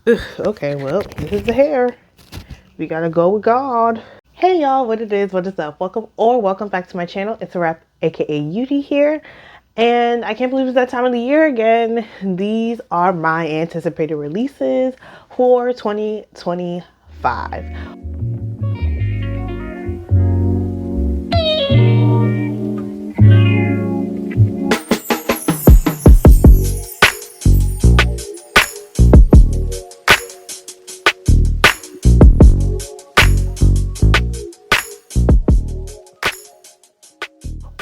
Ugh, okay, well, this is the hair. We gotta go with God. Hey y'all, what it is, what is up? Welcome back to my channel. It's a wrap, aka Yudi here. And I can't believe it's that time of the year again. These are my anticipated releases for 2025.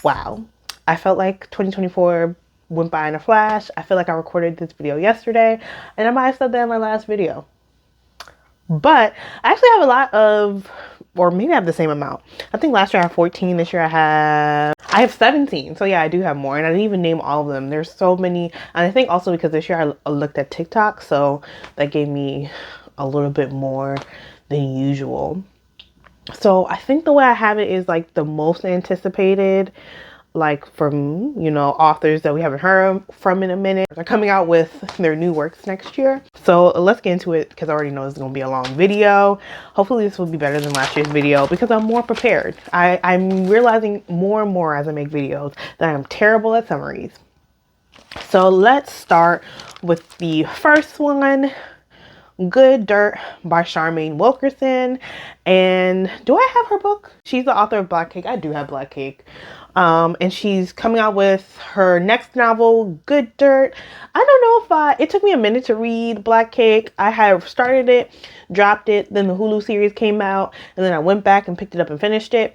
Wow. I felt like 2024 went by in a flash. I feel like I recorded this video yesterday and I might have said that in my last video. But I actually have a lot of, or maybe I have the same amount. I think last year I had 14, this year I have 17. So yeah, I do have more and I didn't even name all of them. There's so many. And I think also because this year I looked at TikTok, so that gave me a little bit more than usual. So I think the way I have it is like the most anticipated, like from, authors that we haven't heard from in a minute. They're coming out with their new works next year. So let's get into it because I already know it's going to be a long video. Hopefully this will be better than last year's video because I'm more prepared. I'm realizing more and more as I make videos that I'm terrible at summaries. So let's start with the first one. Good Dirt by Charmaine Wilkerson. And do I have her book? She's the author of Black Cake. I do have Black Cake. And she's coming out with her next novel, Good Dirt. I don't know if it took me a minute to read Black Cake. I had started it, dropped it, then the Hulu series came out, and then I went back and picked it up and finished it.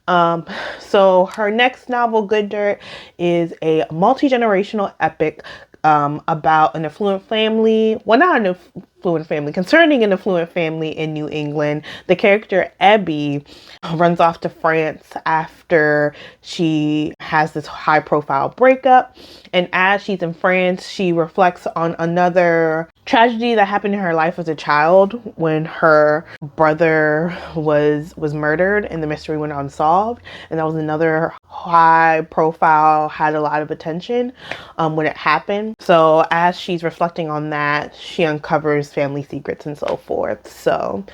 So her next novel, Good Dirt, is a multi-generational epic about an affluent family. Well, not an affluent family, concerning an affluent family in New England. The character Abby runs off to France after she has this high profile breakup. And as she's in France, she reflects on another tragedy that happened in her life as a child when her brother was murdered and the mystery went unsolved. And that was another high profile, had a lot of attention when it happened. So as she's reflecting on that, she uncovers family secrets and so forth. So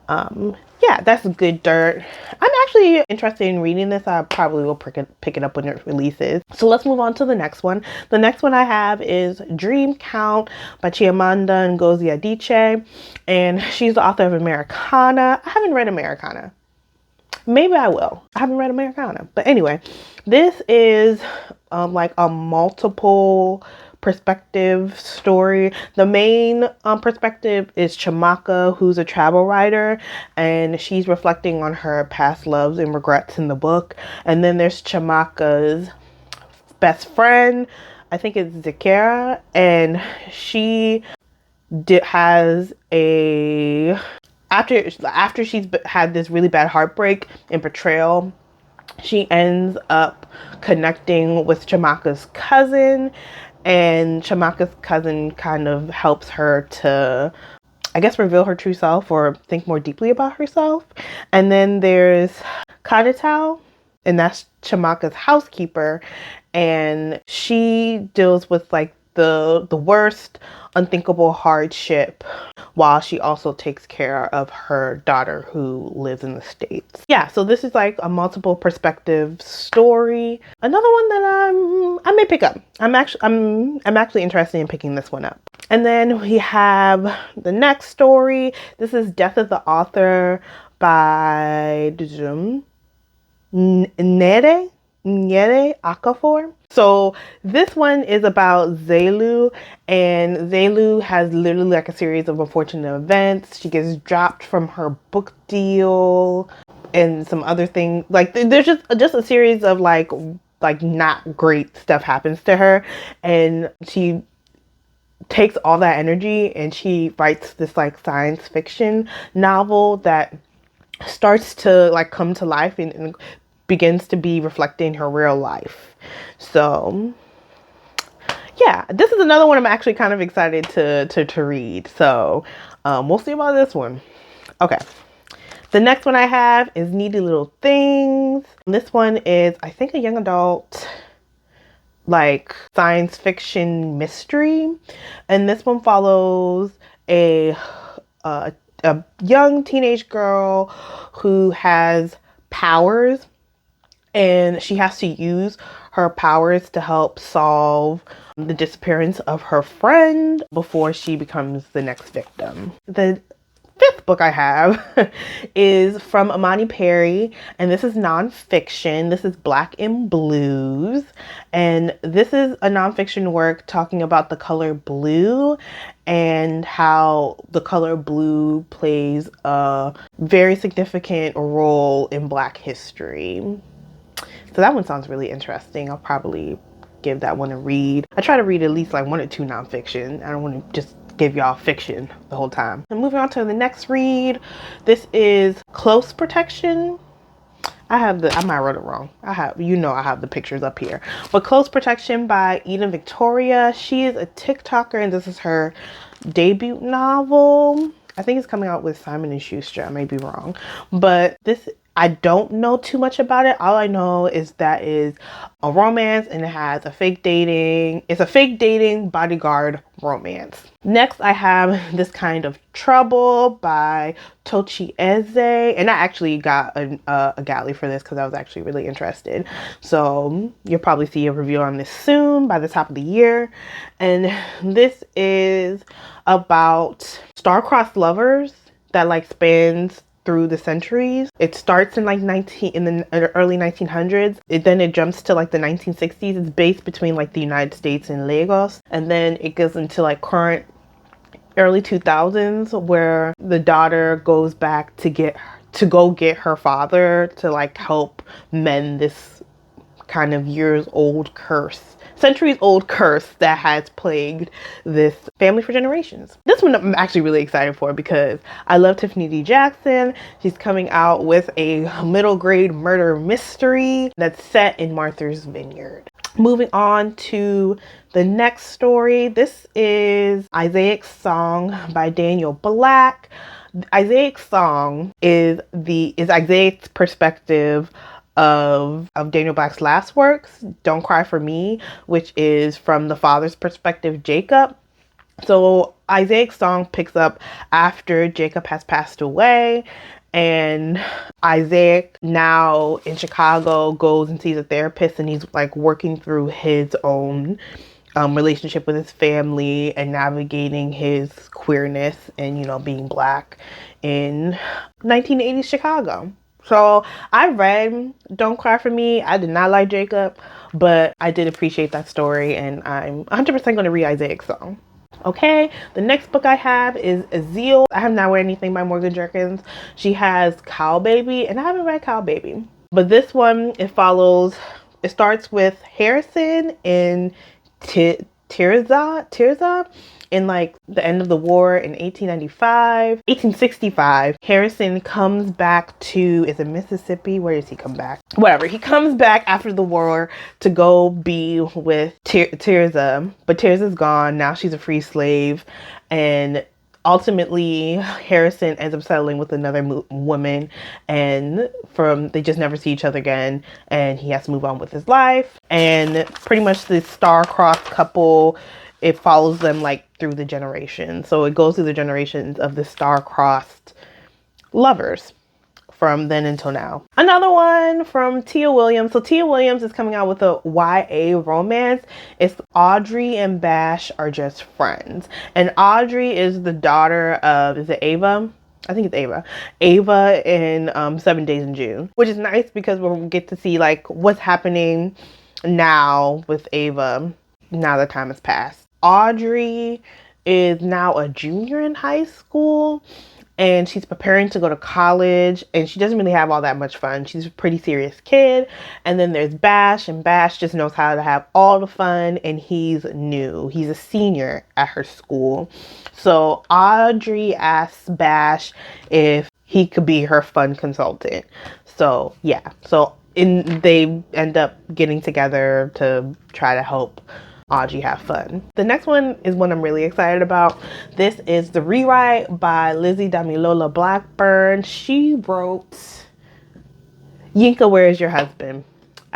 yeah, that's Good Dirt. I'm actually interested in reading this. I probably will pick it up when it releases. So let's move on to the next one. The next one I have is Dream Count by Chimamanda and Ngozi Adichie. And she's the author of Americana. I haven't read Americana. Maybe I will. I haven't read Americana. But anyway, this is like a multiple perspective story. The main perspective is Chamaka, who's a travel writer, and she's reflecting on her past loves and regrets in the book. And then there's Chamaka's best friend, I think it's Zakara, and she has a after she's had this really bad heartbreak and betrayal, she ends up connecting with Chamaka's cousin, and Chamaka's cousin kind of helps her to, I guess, reveal her true self or think more deeply about herself. And then there's Kadetao, and that's Chamaka's housekeeper, and she deals with like the worst unthinkable hardship while she also takes care of her daughter who lives in the States. Yeah, so this is like a multiple perspective story. Another one that I may pick up. I'm actually interested in picking this one up. And then we have the next story. This is Death of the Author by Nnendi Okafor. So this one is about Zeal, and Zeal has literally like a series of unfortunate events. She gets dropped from her book deal and some other things. Like there's just a series of like not great stuff happens to her, and she takes all that energy and she writes this like science fiction novel that starts to like come to life and begins to be reflecting her real life. So yeah, this is another one I'm actually kind of excited to read. So we'll see about this one. Okay. The next one I have is Needy Little Things. This one is, I think, a young adult like science fiction mystery, and this one follows a uh, a young teenage girl who has powers, and she has to use her powers to help solve the disappearance of her friend before she becomes the next victim. The fifth book I have is from Imani Perry, and this is nonfiction. This is Black in Blues, and this is a nonfiction work talking about the color blue and how the color blue plays a very significant role in Black history. So that one sounds really interesting. I'll probably give that one a read. I try to read at least like 1 or 2 nonfiction. I don't want to just give y'all fiction the whole time. And moving on to the next read. This is Close Protection. I might wrote it wrong. I have the pictures up here. But Close Protection by Eden Victoria. She is a TikToker, and this is her debut novel. I think it's coming out with Simon & Schuster. I may be wrong. But I don't know too much about it. All I know is that is a romance, and it has it's a fake dating bodyguard romance. Next, I have This Kind of Trouble by Tochi Eze, and I actually got a galley for this because I was actually really interested. So you'll probably see a review on this soon, by the top of the year. And this is about star-crossed lovers that like spans through the centuries. It starts in like in the early 1900s. Then it jumps to like the 1960s. It's based between like the United States and Lagos, and then it goes into like current early 2000s, where the daughter goes back to go get her father to like help mend this kind of centuries old curse that has plagued this family for generations. This one I'm actually really excited for because I love Tiffany D. Jackson. She's coming out with a middle grade murder mystery that's set in Martha's Vineyard. Moving on to the next story. This is Isaac's Song by Daniel Black. Isaac's Song is Isaac's perspective of Daniel Black's last works, Don't Cry for Me, which is from the father's perspective, Jacob. So Isaac's Song picks up after Jacob has passed away, and Isaac, now in Chicago, goes and sees a therapist, and he's like working through his own relationship with his family and navigating his queerness and being Black in 1980s Chicago. So I read Don't Cry for Me. I did not like Jacob, but I did appreciate that story, and I'm 100% going to read Isaac's Song. Okay, the next book I have is Zeal. I have not read anything by Morgan Jenkins. She has Cow Baby, and I haven't read Cow Baby. But this one, it starts with Harrison in Tirza in like the end of the war in 1865. Harrison comes back to, is it Mississippi? Where does he come back? Whatever. He comes back after the war to go be with Tirza, but Tirza's gone. Now she's a free slave, and ultimately Harrison ends up settling with another woman, and they just never see each other again, and he has to move on with his life. And pretty much this star-crossed couple, it follows them like through the generations. So it goes through the generations of the star-crossed lovers from then until now. Another one from Tia Williams. So Tia Williams is coming out with a YA romance. It's Audre and Bash Are Just Friends. And Audre is the daughter of, is it Ava? I think it's Ava. Ava in 7 Days in June, which is nice because we'll get to see like what's happening now with Ava now that time has passed. Audre is now a junior in high school, and she's preparing to go to college, and she doesn't really have all that much fun. She's a pretty serious kid. And then there's Bash, and Bash just knows how to have all the fun, and he's new. He's a senior at her school. So Audre asks Bash if he could be her fun consultant. So yeah, they end up getting together to try to help Audre have fun. The next one is one I'm really excited about. This is The Rewrite by Lizzie Damilola Blackburn. She wrote Yinka, Where Is Your Husband?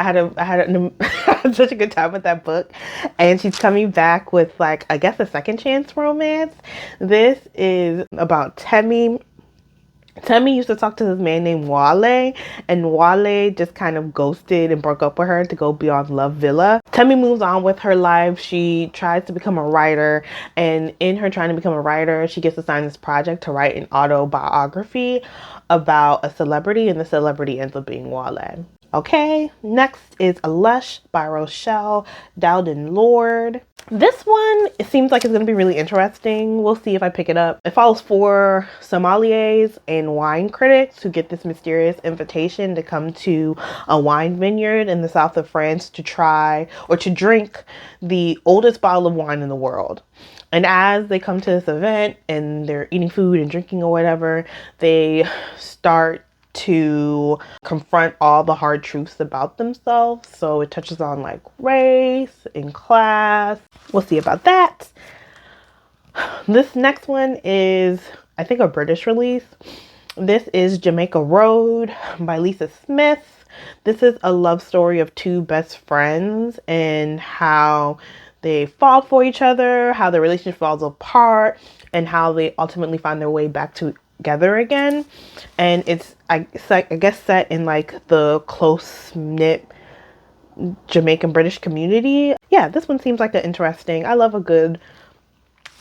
had such a good time with that book. And she's coming back with like, I guess, a second chance romance. This is about Temi. Temi used to talk to this man named Wale, and Wale just kind of ghosted and broke up with her to go be on Love Villa. Temi moves on with her life. She tries to become a writer, and in her trying to become a writer, she gets assigned this project to write an autobiography about a celebrity, and the celebrity ends up being Wale. Okay, next is A Lush by Rochelle, Dowden Lord. This one, it seems like it's going to be really interesting. We'll see if I pick it up. It follows 4 sommeliers and wine critics who get this mysterious invitation to come to a wine vineyard in the south of France to try or to drink the oldest bottle of wine in the world. And as they come to this event and they're eating food and drinking or whatever, they start to confront all the hard truths about themselves. So it touches on like race and class. We'll see about that. This next one is, I think, a British release. This is Jamaica Road by Lisa Smith. This is a love story of 2 best friends and how they fall for each other, how their relationship falls apart, and how they ultimately find their way back together again. And it's, I guess, set in like the close-knit Jamaican British community. Yeah, this one seems like an interesting. I love a good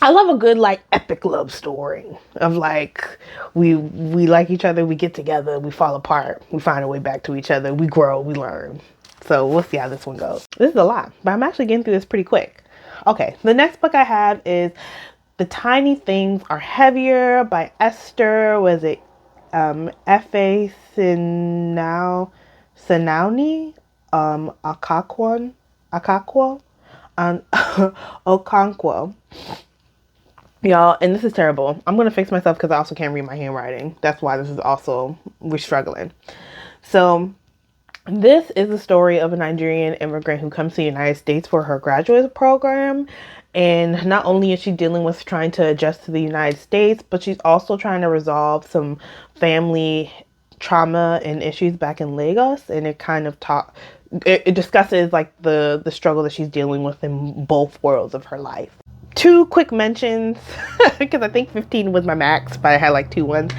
like epic love story of like we like each other, we get together, we fall apart, we find our way back to each other, we grow, we learn. So we'll see how this one goes. This is a lot, but I'm actually getting through this pretty quick. Okay, the next book I have is The Tiny Things Are Heavier by Esther. Was it Ifesinachi? Okonkwo? Okonkwo. Y'all, and this is terrible. I'm gonna fix myself because I also can't read my handwriting. That's why this is also, we're struggling. So this is the story of a Nigerian immigrant who comes to the United States for her graduate program. And not only is she dealing with trying to adjust to the United States, but she's also trying to resolve some family trauma and issues back in Lagos. And it kind of it discusses like the struggle that she's dealing with in both worlds of her life. 2 quick mentions, because I think 15 was my max, but I had like 2 ones.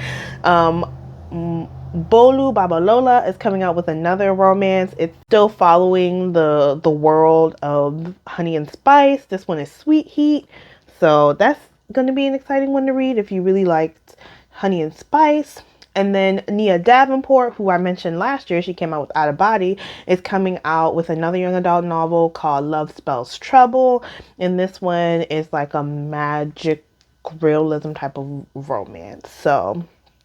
Bolu Babalola is coming out with another romance. It's still following the world of Honey and Spice. This one is Sweet Heat. So that's going to be an exciting one to read if you really liked Honey and Spice. And then Nia Davenport, who I mentioned last year, she came out with Out of Body, is coming out with another young adult novel called Love Spells Trouble. And this one is like a magic realism type of romance. So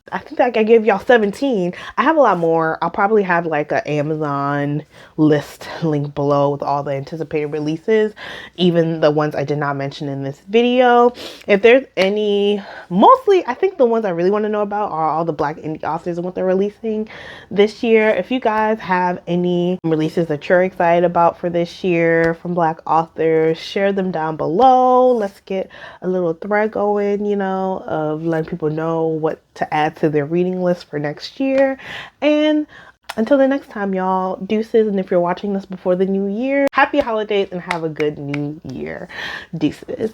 I think that I gave y'all 17. I have a lot more. I'll probably have like an Amazon list link below with all the anticipated releases, even the ones I did not mention in this video. If there's any, mostly I think the ones I really want to know about are all the Black indie authors and what they're releasing this year. If you guys have any releases that you're excited about for this year from Black authors, share them down below. Let's get a little thread going, you know, of letting people know what to add to their reading list for next year. And until the next time, y'all, deuces. And if you're watching this before the new year, happy holidays and have a good new year. Deuces.